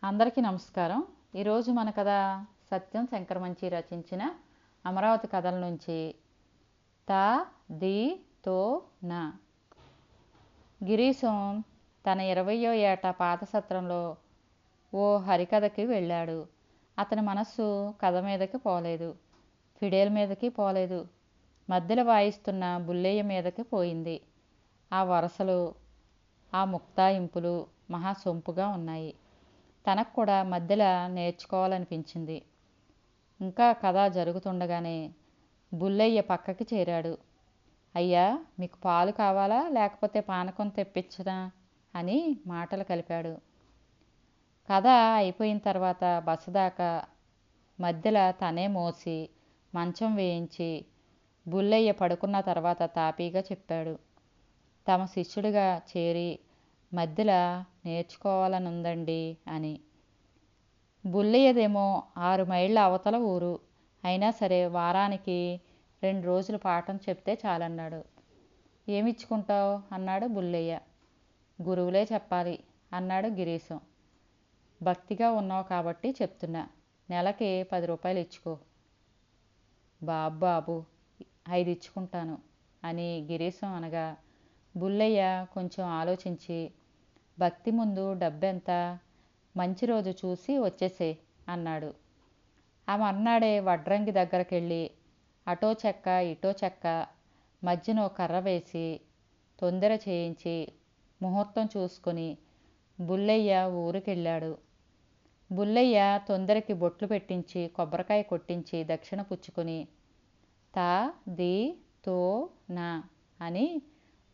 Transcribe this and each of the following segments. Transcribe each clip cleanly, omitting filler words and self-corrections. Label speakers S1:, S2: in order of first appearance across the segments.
S1: అందరికీ నమస్కారం. ఈరోజు మన కథ సత్యం శంకరమంచి రచించిన అమరావతి కథల నుంచి తా ది తో నా. గిరీశం తన 20వ ఏట పాత సత్రంలో ఓ హరికథకి వెళ్ళాడు. అతని మనస్సు కథ మీదకి పోలేదు, ఫిడేల్ మీదకి పోలేదు, మధ్యలో వాయిస్తున్న బుల్లయ్య మీదకి పోయింది. ఆ వరసలు, ఆ ముక్తాయింపులు మహా సొంపుగా ఉన్నాయి. తనకు కూడా మధ్యలో నేర్చుకోవాలనిపించింది. ఇంకా కథ జరుగుతుండగానే బుల్లయ్య పక్కకి చేరాడు. అయ్యా, మీకు పాలు కావాలా లేకపోతే పానకం తెప్పించనా అని మాటలు కలిపాడు. కథ అయిపోయిన తర్వాత బసదాకా మధ్యలో తనే మోసి మంచం వేయించి బుల్లయ్య పడుకున్న తర్వాత తాపీగా చెప్పాడు. తమ శిష్యుడిగా చేరి మధ్యలో నేర్చుకోవాలనుందండి అని. బుల్లయ్యదేమో 6 మైళ్ళ అవతల ఊరు. అయినా సరే వారానికి 2 రోజులు పాఠం చెప్తే చాలన్నాడు. ఏమిచ్చుకుంటావు అన్నాడు బుల్లయ్య. గురువులే చెప్పాలి అన్నాడు గిరీశం. భక్తిగా ఉన్నావు కాబట్టి చెప్తున్నా, నెలకి 10 రూపాయలు ఇచ్చుకో. బాబు 5 ఇచ్చుకుంటాను అని గిరీశం అనగా బుల్లయ్య కొంచెం ఆలోచించి, భక్తి ముందు డబ్బెంత, మంచి రోజు చూసి వచ్చేసే అన్నాడు. ఆ మర్నాడే వడ్రంగి దగ్గరకెళ్ళి అటో చెక్క ఇటో చెక్క మధ్యన కర్ర వేసి తొందర చేయించి ముహూర్తం చూసుకొని బుల్లయ్య ఊరికెళ్ళాడు. బుల్లయ్య తొందరకి బొట్లు పెట్టించి కొబ్బరికాయ కొట్టించి దక్షిణ పుచ్చుకొని తా ది తో నా అని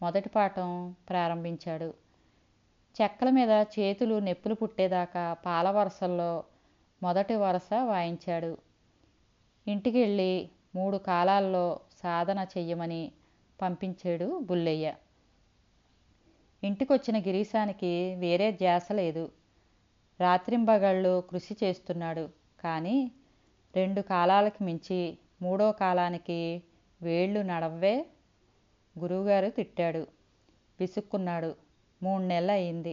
S1: మొదటి పాఠం ప్రారంభించాడు. చెక్కల మీద చేతులు నొప్పులు పుట్టేదాకా పాల వరసల్లో మొదటి వరస వాయించాడు. ఇంటికి వెళ్ళి 3 కాలాల్లో సాధన చెయ్యమని పంపించాడు బుల్లయ్య. ఇంటికొచ్చిన గిరీశానికి వేరే ధ్యాస లేదు. రాత్రింబగళ్ళు కృషి చేస్తున్నాడు. కానీ 2 కాలాలకి మించి 3వ కాలానికి వేళ్ళు నడవ్వే. గురువుగారు తిట్టాడు, విసుక్కున్నాడు. 3 నెలలు అయింది,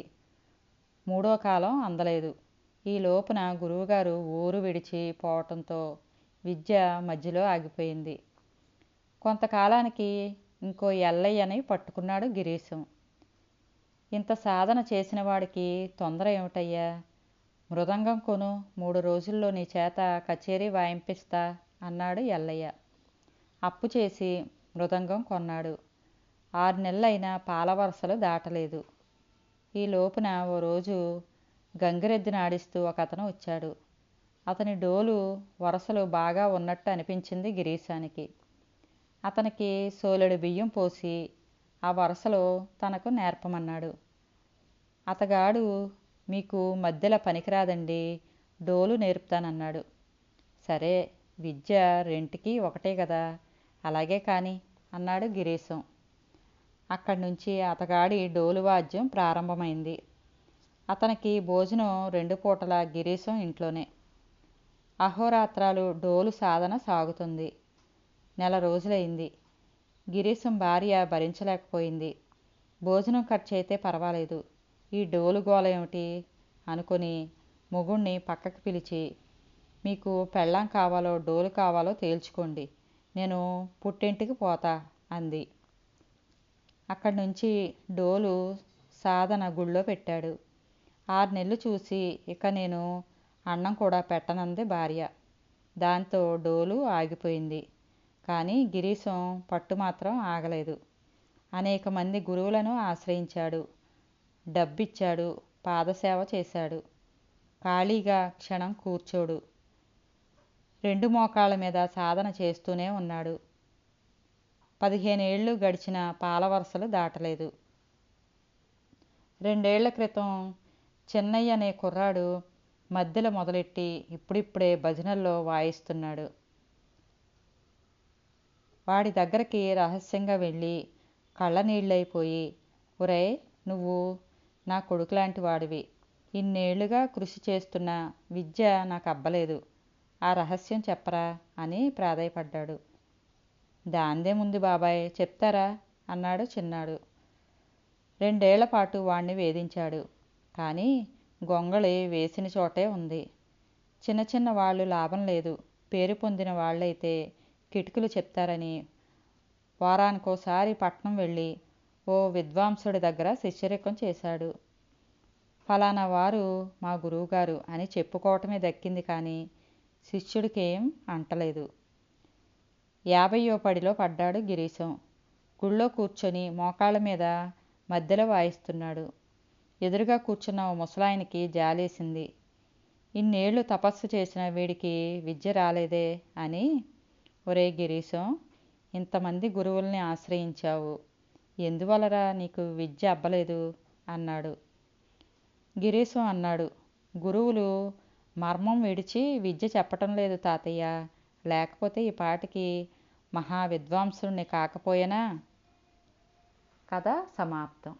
S1: 3వ కాలం అందలేదు. ఈ లోపున గురువుగారు ఊరు విడిచి పోవటంతో విద్య మధ్యలో ఆగిపోయింది. కొంతకాలానికి ఇంకో ఎల్లయ్యని పట్టుకున్నాడు గిరీశం. ఇంత సాధన చేసిన వాడికి తొందర ఏమిటయ్యా? మృదంగం కొను, 3 రోజుల్లో నీ చేత కచేరీ వాయింపిస్తా అన్నాడు ఎల్లయ్య. అప్పు చేసి మృదంగం కొన్నాడు. 6 నెలలైనా పాల వరసలు దాటలేదు. ఈ లోపున ఓ రోజు గంగిరెద్దుని ఆడిస్తూ ఒక అతను వచ్చాడు. అతని డోలు వరసలు బాగా ఉన్నట్టు అనిపించింది గిరీశానికి. అతనికి సోలెడు బియ్యం పోసి ఆ వరసలు తనకు నేర్పమన్నాడు. అతగాడు మీకు మధ్యలో పనికిరాదండి, డోలు నేర్పుతానన్నాడు. సరే, విద్య రెంటికి ఒకటే కదా, అలాగే కాని అన్నాడు గిరీశం. అక్కడి నుంచి అతగాడి డోలు వాద్యం ప్రారంభమైంది. అతనికి భోజనం 2 పూటల గిరీశం ఇంట్లోనే. అహోరాత్రాలు డోలు సాధన సాగుతుంది. 1 నెల రోజులైంది. గిరీశం భార్య భరించలేకపోయింది. భోజనం ఖర్చయితే పర్వాలేదు, ఈ డోలు గోల ఏమిటి అనుకొని మొగుణ్ణి పక్కకి పిలిచి, మీకు పెళ్ళాం కావాలో డోలు కావాలో తేల్చుకోండి, నేను పుట్టింటికి పోతా అంది. అక్కడి నుంచి డోలు సాధన గుళ్ళో పెట్టాడు. 6 నెలలు చూసి ఇక నేను అన్నం కూడా పెట్టనంది భార్య. దాంతో డోలు ఆగిపోయింది. కానీ గిరీశం పట్టు మాత్రం ఆగలేదు. అనేక మంది గురువులను ఆశ్రయించాడు, డబ్బిచ్చాడు, పాదసేవ చేశాడు. ఖాళీగా క్షణం కూర్చోడు. 2 మోకాళ్ళ మీద సాధన చేస్తూనే ఉన్నాడు. 15 ఏళ్ళు గడిచిన పాల వరసలు దాటలేదు. 2 ఏళ్ల క్రితం చెన్నయ్య అనే కుర్రాడు మధ్యలో మొదలెట్టి ఇప్పుడిప్పుడే భజనల్లో వాయిస్తున్నాడు. వాడి దగ్గరికి రహస్యంగా వెళ్ళి కళ్ళనీళ్ళైపోయి, ఒరేయ్, నువ్వు నా కొడుకులాంటి వాడివి, ఇన్నేళ్లుగా కృషి చేస్తున్న విద్య నాకు అబ్బలేదు, ఆ రహస్యం చెప్పరా అని ప్రాధేయపడ్డాడు. దాందేముంది బాబాయ్, చెప్తారా అన్నాడు చిన్నాడు. 2 ఏళ్ల పాటు వాణ్ణి వేధించాడు. కానీ గొంగళి వేసిన చోటే ఉంది. చిన్న చిన్న వాళ్ళు లాభం లేదు. పేరు పొందిన వాళ్ళైతే కిటుకులు చెప్తారని వారానికోసారి పట్నం వెళ్ళి ఓ విద్వాంసుడి దగ్గర శిష్యరికం చేశాడు. ఫలానా వారు మా గురువుగారు అని చెప్పుకోవటమే దక్కింది కానీ శిష్యుడికేం అంటలేదు. 50వ పడిలో పడ్డాడు గిరీశం. గుళ్ళో కూర్చొని మోకాళ్ళ మీద మధ్యలో వాయిస్తున్నాడు. ఎదురుగా కూర్చున్న ఓ ముసలాయనికి జాలేసింది. ఇన్నేళ్లు తపస్సు చేసిన వీడికి విద్య రాలేదే అని. ఒరే గిరీశం, ఇంతమంది గురువుల్ని ఆశ్రయించావు, ఎందువలరా నీకు విద్య అబ్బలేదు అన్నాడు. గిరీశం అన్నాడు, గురువులు మర్మం విడిచి విద్య చెప్పటం లేదు తాతయ్య, లేకపోతే ఈ పాటికి మహా విద్వాంసుని కాకపోయేనా. కథ సమాప్తం.